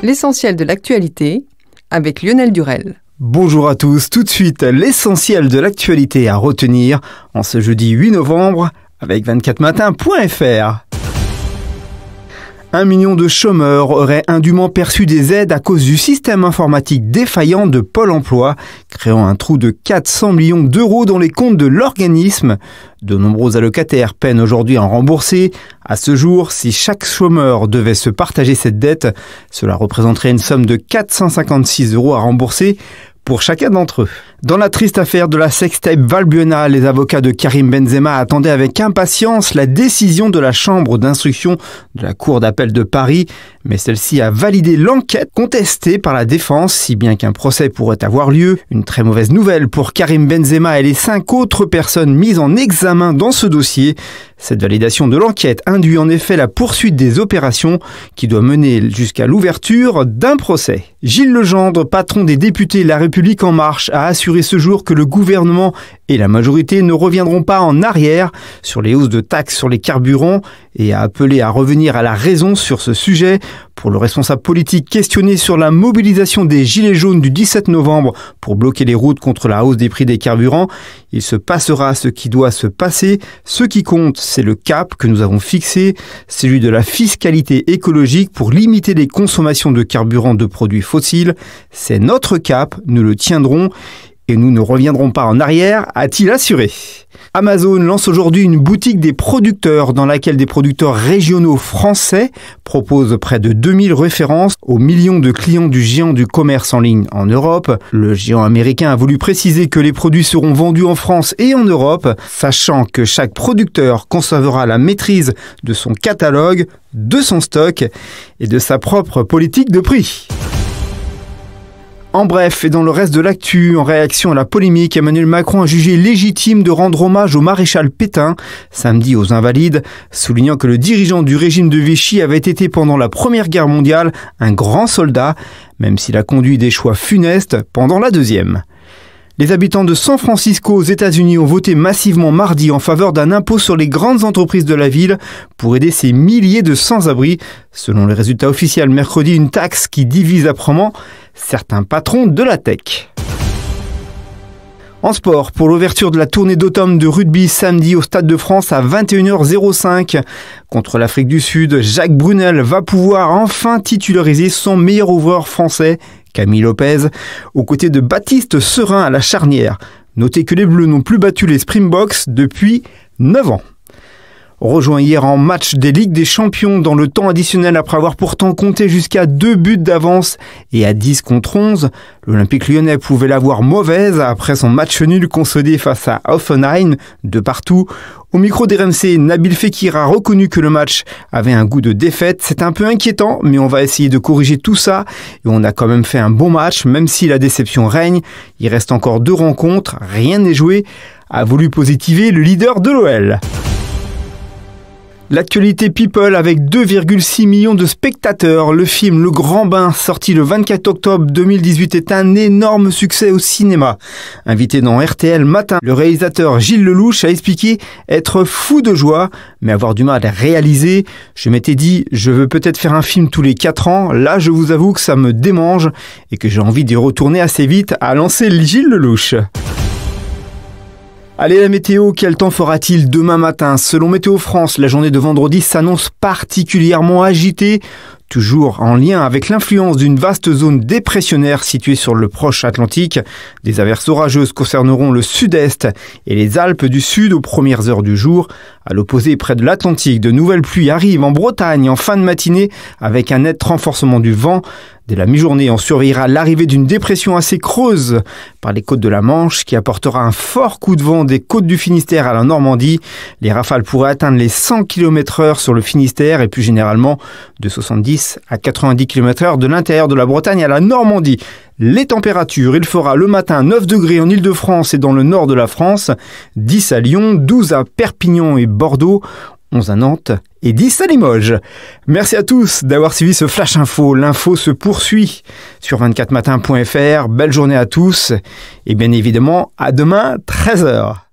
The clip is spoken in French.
L'essentiel de l'actualité avec Lionel Durel. Bonjour à tous, tout de suite l'essentiel de l'actualité à retenir en ce jeudi 8 novembre avec 24matin.fr. 1 million de chômeurs auraient indûment perçu des aides à cause du système informatique défaillant de Pôle emploi, créant un trou de 400 millions d'euros dans les comptes de l'organisme. De nombreux allocataires peinent aujourd'hui à en rembourser. À ce jour, si chaque chômeur devait se partager cette dette, cela représenterait une somme de 456 € à rembourser pour chacun d'entre eux. Dans la triste affaire de la sextape Valbuena, les avocats de Karim Benzema attendaient avec impatience la décision de la chambre d'instruction de la Cour d'appel de Paris, mais celle-ci a validé l'enquête contestée par la défense, si bien qu'un procès pourrait avoir lieu. Une très mauvaise nouvelle pour Karim Benzema et les 5 autres personnes mises en examen dans ce dossier. Cette validation de l'enquête induit en effet la poursuite des opérations qui doit mener jusqu'à l'ouverture d'un procès. Gilles Legendre, patron des députés La République En Marche, a assuré ce jour que le gouvernement et la majorité ne reviendront pas en arrière sur les hausses de taxes sur les carburants et a appelé à revenir à la raison sur ce sujet. Pour le responsable politique questionné sur la mobilisation des Gilets jaunes du 17 novembre pour bloquer les routes contre la hausse des prix des carburants, il se passera ce qui doit se passer. Ce qui compte, c'est le cap que nous avons fixé, celui de la fiscalité écologique pour limiter les consommations de carburant de produits fossiles. C'est notre cap, nous le tiendrons et nous ne reviendrons pas en arrière, a-t-il assuré. Amazon lance aujourd'hui une boutique des producteurs dans laquelle des producteurs régionaux français proposent près de 2000 références aux millions de clients du géant du commerce en ligne en Europe. Le géant américain a voulu préciser que les produits seront vendus en France et en Europe, sachant que chaque producteur conservera la maîtrise de son catalogue, de son stock et de sa propre politique de prix. En bref, et dans le reste de l'actu, en réaction à la polémique, Emmanuel Macron a jugé légitime de rendre hommage au maréchal Pétain, samedi aux Invalides, soulignant que le dirigeant du régime de Vichy avait été pendant la Première Guerre mondiale un grand soldat, même s'il a conduit des choix funestes pendant la Deuxième. Les habitants de San Francisco aux États-Unis ont voté massivement mardi en faveur d'un impôt sur les grandes entreprises de la ville pour aider ces milliers de sans-abri. Selon les résultats officiels mercredi, une taxe qui divise âprement certains patrons de la tech. En sport, pour l'ouverture de la tournée d'automne de rugby samedi au Stade de France à 21h05 contre l'Afrique du Sud, Jacques Brunel va pouvoir enfin titulariser son meilleur ouvreur français, Camille Lopez, aux côtés de Baptiste Serin à la charnière. Notez que les Bleus n'ont plus battu les Springboks depuis 9 ans. Rejoint hier en match des Ligues des Champions dans le temps additionnel après avoir pourtant compté jusqu'à 2 buts d'avance et à 10 contre 11, l'Olympique lyonnais pouvait l'avoir mauvaise après son match nul concédé face à Hoffenheim de partout. Au micro d'RMC, Nabil Fekir a reconnu que le match avait un goût de défaite. C'est un peu inquiétant, mais on va essayer de corriger tout ça et on a quand même fait un bon match, même si la déception règne. Il reste encore 2 rencontres, rien n'est joué, a voulu positiver le leader de l'OL. L'actualité People avec 2,6 millions de spectateurs. Le film Le Grand Bain, sorti le 24 octobre 2018, est un énorme succès au cinéma. Invité dans RTL Matin, le réalisateur Gilles Lelouch a expliqué être fou de joie, mais avoir du mal à réaliser. Je m'étais dit, je veux peut-être faire un film tous les 4 ans. Là, je vous avoue que ça me démange et que j'ai envie d'y retourner assez vite, a lancé Gilles Lelouch. Allez, la météo, quel temps fera-t-il demain matin? Selon Météo France, la journée de vendredi s'annonce particulièrement agitée, toujours en lien avec l'influence d'une vaste zone dépressionnaire située sur le proche Atlantique. Des averses orageuses concerneront le sud-est et les Alpes du Sud aux premières heures du jour. À l'opposé, près de l'Atlantique, de nouvelles pluies arrivent en Bretagne en fin de matinée avec un net renforcement du vent. Dès la mi-journée, on surveillera l'arrivée d'une dépression assez creuse par les côtes de la Manche qui apportera un fort coup de vent des côtes du Finistère à la Normandie. Les rafales pourraient atteindre les 100 km/h sur le Finistère et plus généralement de 70 à 90 km/h de l'intérieur de la Bretagne à la Normandie. Les températures, il fera le matin 9 degrés en Île-de-France et dans le nord de la France, 10 à Lyon, 12 à Perpignan et Bordeaux, 11 à Nantes et 10 à Limoges. Merci à tous d'avoir suivi ce Flash Info. L'info se poursuit sur 24matin.fr. Belle journée à tous et bien évidemment à demain 13h.